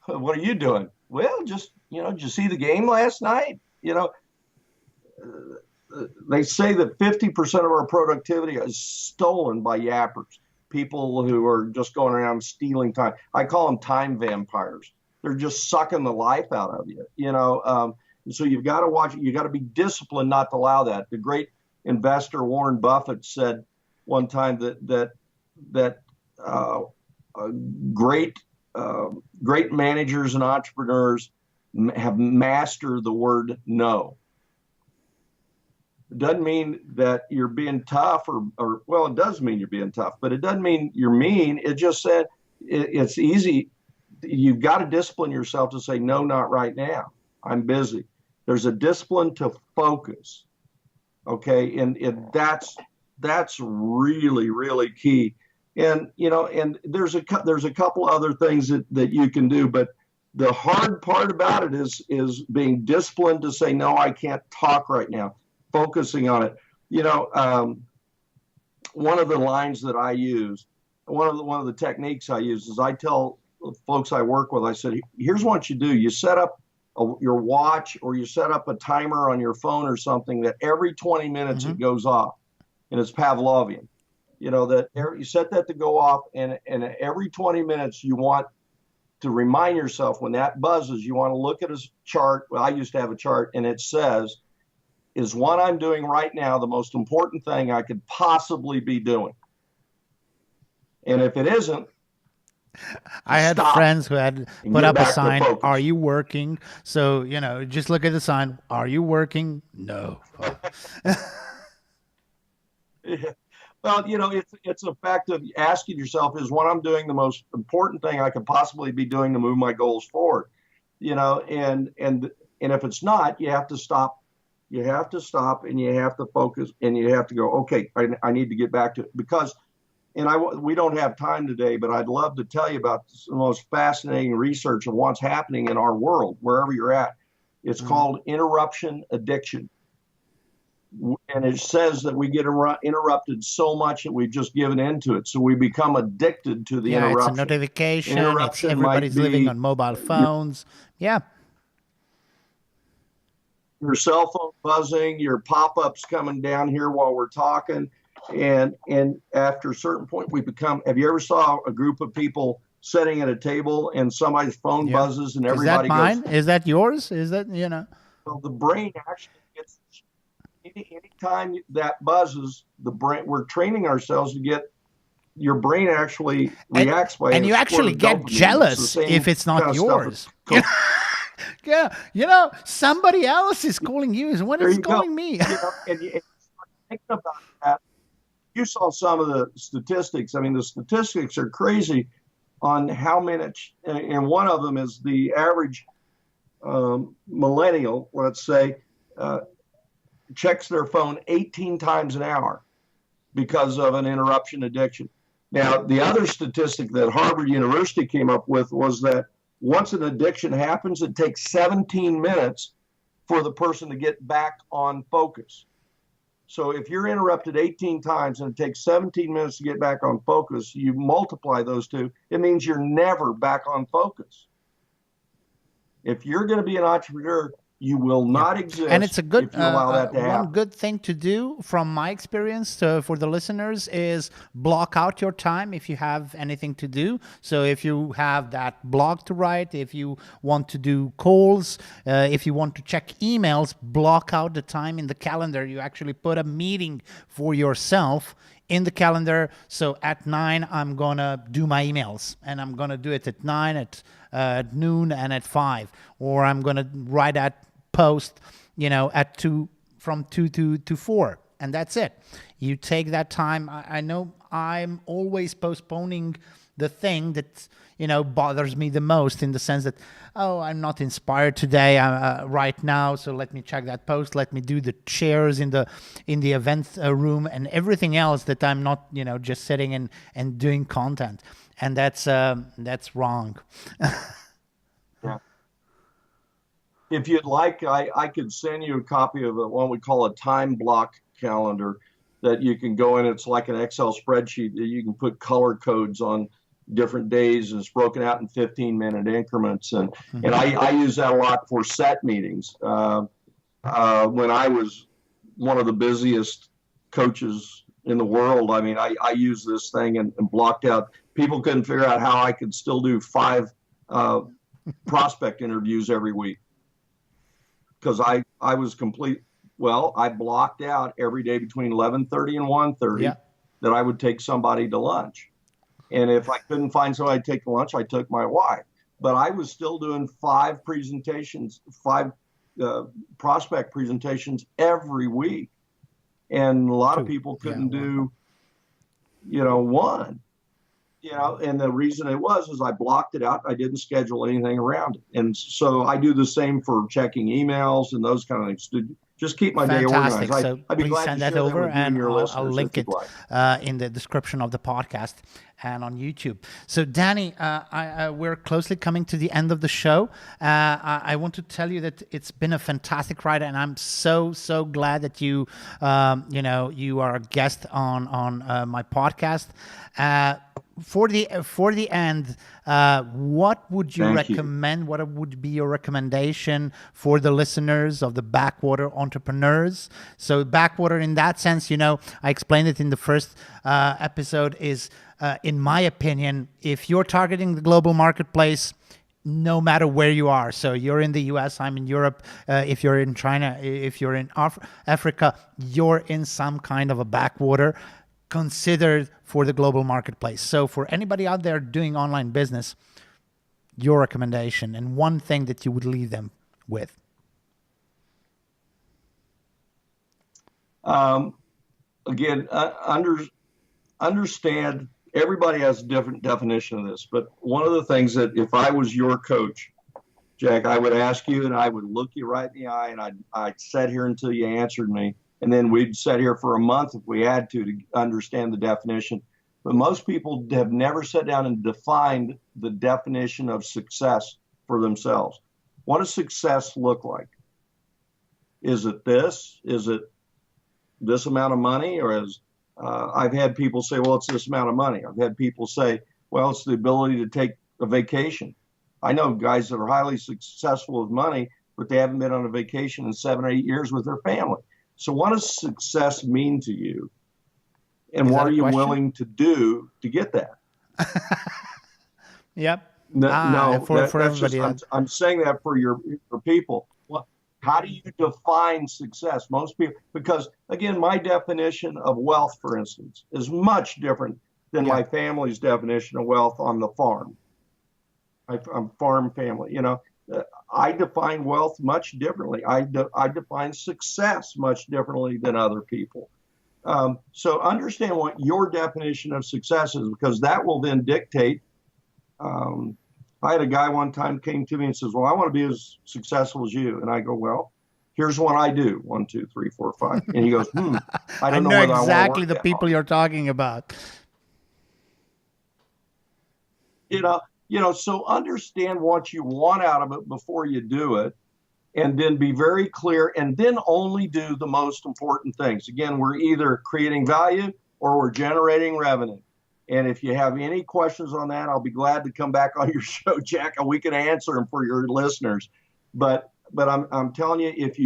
"What are you doing?" "Well, just, did you see the game last night?" They say that 50% of our productivity is stolen by yappers, people who are just going around stealing time. I call them time vampires. They're just sucking the life out of you, so you've got to watch it. You got to be disciplined not to allow that. The great investor Warren Buffett said one time that great managers and entrepreneurs have mastered the word no. It doesn't mean that you're being tough or well, it does mean you're being tough, but it doesn't mean you're mean. It just said it's easy. You've got to discipline yourself to say, no, not right now. I'm busy. There's a discipline to focus. Okay. And that's really, really key. And, and there's a couple other things that you can do, but the hard part about it is being disciplined to say, no, I can't talk right now, focusing on it. One of the lines that I use, one of the techniques I use is I tell folks I work with, I said, here's what you do. You set up your watch or you set up a timer on your phone or something that every 20 minutes it goes off, and it's Pavlovian. That you set that to go off, and every 20 minutes you want to remind yourself when that buzzes, you want to look at a chart. Well, I used to have a chart, and it says, is what I'm doing right now the most important thing I could possibly be doing? And if it isn't, I had stop friends who had put up a sign, focus. "Are you working?" So, just look at the sign. Are you working? No. Yeah. Well, it's a fact of asking yourself, is what I'm doing the most important thing I could possibly be doing to move my goals forward? And if it's not, you have to stop. You have to stop, and you have to focus, and you have to go, okay, I need to get back to it. Because, we don't have time today, but I'd love to tell you about the most fascinating research of what's happening in our world, wherever you're at. It's called interruption addiction. And it says that we get interrupted so much that we've just given into it. So we become addicted to the interruption. It's a notification. Everybody's living on mobile phones. Yeah. Your cell phone buzzing, your pop-ups coming down here while we're talking. And after a certain point, we become, have you ever saw a group of people sitting at a table and somebody's phone buzzes and everybody goes. Is that mine? Is that yours? Is that, Well, the brain actually gets, anytime that buzzes, the brain, we're training ourselves to get, your brain actually reacts by. And you actually get jealous if it's not yours. Yeah, somebody else is calling you. When is calling me? And you think about that. You saw some of the statistics. I mean, the statistics are crazy on how many, and one of them is the average millennial, let's say, checks their phone 18 times an hour because of an interruption addiction. Now, the other statistic that Harvard University came up with was that once an addiction happens, it takes 17 minutes for the person to get back on focus. So if you're interrupted 18 times and it takes 17 minutes to get back on focus, you multiply those two, it means you're never back on focus. If you're going to be an entrepreneur, you will not exist. And it's a good, if you allow that to happen. One good thing to do from my experience for the listeners is block out your time if you have anything to do. So if you have that blog to write, if you want to do calls, if you want to check emails, block out the time in the calendar. You actually put a meeting for yourself in the calendar. So at 9, I'm going to do my emails, and I'm going to do it at 9, at noon, and at 5. Or I'm going to write that post, at 2, from 2 to 4. And that's it. You take that time. I know I'm always postponing the thing that bothers me the most, in the sense that, oh, I'm not inspired today, right now, so let me check that post, let me do the shares in the event room and everything else, that I'm not just sitting and doing content. And that's wrong. Yeah. If you'd like, I could send you a copy of what we call a time block calendar that you can go in. It's like an Excel spreadsheet that you can put color codes on different days, and it's broken out in 15-minute increments. And I use that a lot for set meetings. When I was one of the busiest coaches in the world, I mean, I used this thing and blocked out. People couldn't figure out how I could still do 5 prospect interviews every week, because I was complete. Well, I blocked out every day between 11:30 and 1:30 that I would take somebody to lunch. And if I couldn't find somebody to take to lunch, I took my wife. But I was still doing 5 presentations, 5 prospect presentations every week. And a lot of people couldn't do, 1. And the reason it was is I blocked it out. I didn't schedule anything around it. And so I do the same for checking emails and those kind of things. Just keep my day organized. So I'd be please glad send to share that over, with you and your I'll link it in the description of the podcast and on YouTube. So Danny, we're closely coming to the end of the show. I want to tell you that it's been a fantastic ride, and I'm so glad that you are a guest on my podcast. For the end, what would you recommend? What would be your recommendation for the listeners of the Backwater Entrepreneurs? So Backwater, in that sense, I explained it in the first episode, is, in my opinion, if you're targeting the global marketplace, no matter where you are. So you're in the US, I'm in Europe. If you're in China, if you're in Africa, you're in some kind of a backwater considered for the global marketplace. So for anybody out there doing online business, your recommendation and one thing that you would leave them with. Again, understand everybody has a different definition of this, but one of the things that if I was your coach, Jack, I would ask you, and I would look you right in the eye, and I'd sit here until you answered me. And then we'd sit here for a month if we had to understand the definition. But most people have never sat down and defined the definition of success for themselves. What does success look like? Is it this? Is it this amount of money? Or I've had people say, well, it's this amount of money. I've had people say, well, it's the ability to take a vacation. I know guys that are highly successful with money, but they haven't been on a vacation in 7 or 8 years with their family. So what does success mean to you? And what are you willing to do to get that? Yep. No, for everybody. I'm saying that for people. How do you define success? Most people, because again, my definition of wealth, for instance, is much different than my family's definition of wealth on the farm. I'm farm family, I define wealth much differently. I define success much differently than other people. So understand what your definition of success is, because that will then dictate. I had a guy one time came to me and says, well, I want to be as successful as you. And I go, well, here's what I do. 1, 2, 3, 4, 5. And he goes, I don't know whether exactly I the people you're talking about. So understand what you want out of it before you do it, and then be very clear, and then only do the most important things. Again, we're either creating value or we're generating revenue. And if you have any questions on that, I'll be glad to come back on your show, Jack, and we can answer them for your listeners. But I'm telling you, if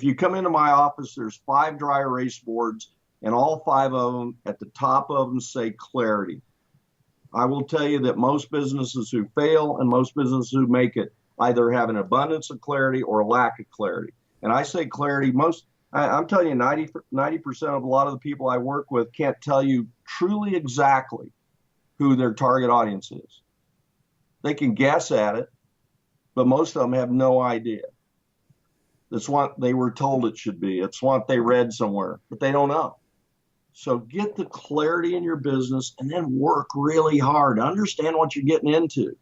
you come into my office, there's 5 dry erase boards, and all 5 of them, at the top of them, say clarity. I will tell you that most businesses who fail and most businesses who make it either have an abundance of clarity or a lack of clarity. And I say clarity, I'm telling you, 90% of a lot of the people I work with can't tell you truly exactly who their target audience is. They can guess at it, but most of them have no idea. It's what they were told it should be. It's what they read somewhere, but they don't know. So get the clarity in your business and then work really hard. Understand what you're getting into.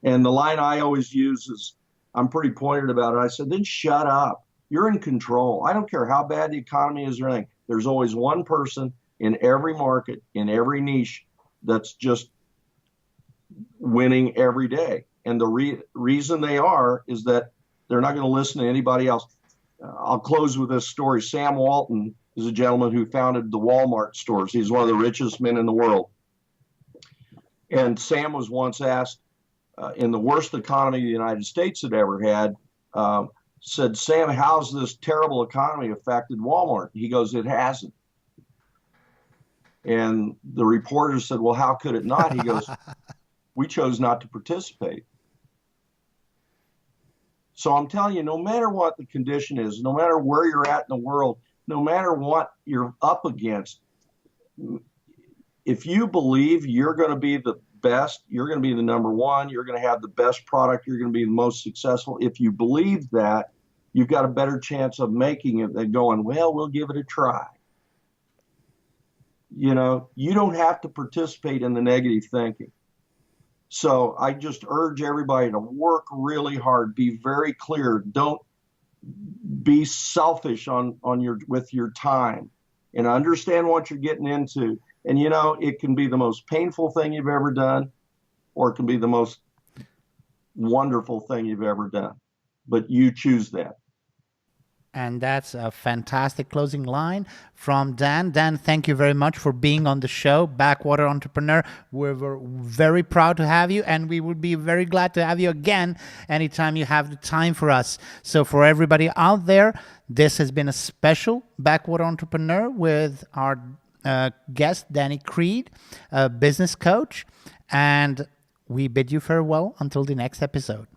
And the line I always use is, I'm pretty pointed about it. I said, then shut up. You're in control. I don't care how bad the economy is or anything. There's always one person in every market, in every niche, that's just winning every day. And the reason they are is that they're not going to listen to anybody else. I'll close with this story. Sam Walton is a gentleman who founded the Walmart stores. He's one of the richest men in the world. And Sam was once asked, in the worst economy the United States had ever had, said, Sam, how's this terrible economy affected Walmart? He goes, it hasn't. And the reporter said, well, how could it not? He goes, we chose not to participate. So I'm telling you, no matter what the condition is, no matter where you're at in the world, no matter what you're up against, if you believe you're going to be the best, you're going to be the number one, you're going to have the best product, you're going to be the most successful. If you believe that, you've got a better chance of making it than going, well, we'll give it a try. You know, you don't have to participate in the negative thinking. So I just urge everybody to work really hard, be very clear. Don't be selfish with your time, and understand what you're getting into. And, you know, it can be the most painful thing you've ever done, or it can be the most wonderful thing you've ever done. But you choose that. And that's a fantastic closing line from Dan. Dan, thank you very much for being on the show, Backwater Entrepreneur. We're very proud to have you, and we would be very glad to have you again anytime you have the time for us. So for everybody out there, this has been a special Backwater Entrepreneur with our guest, Danny Creed, a business coach. And we bid you farewell until the next episode.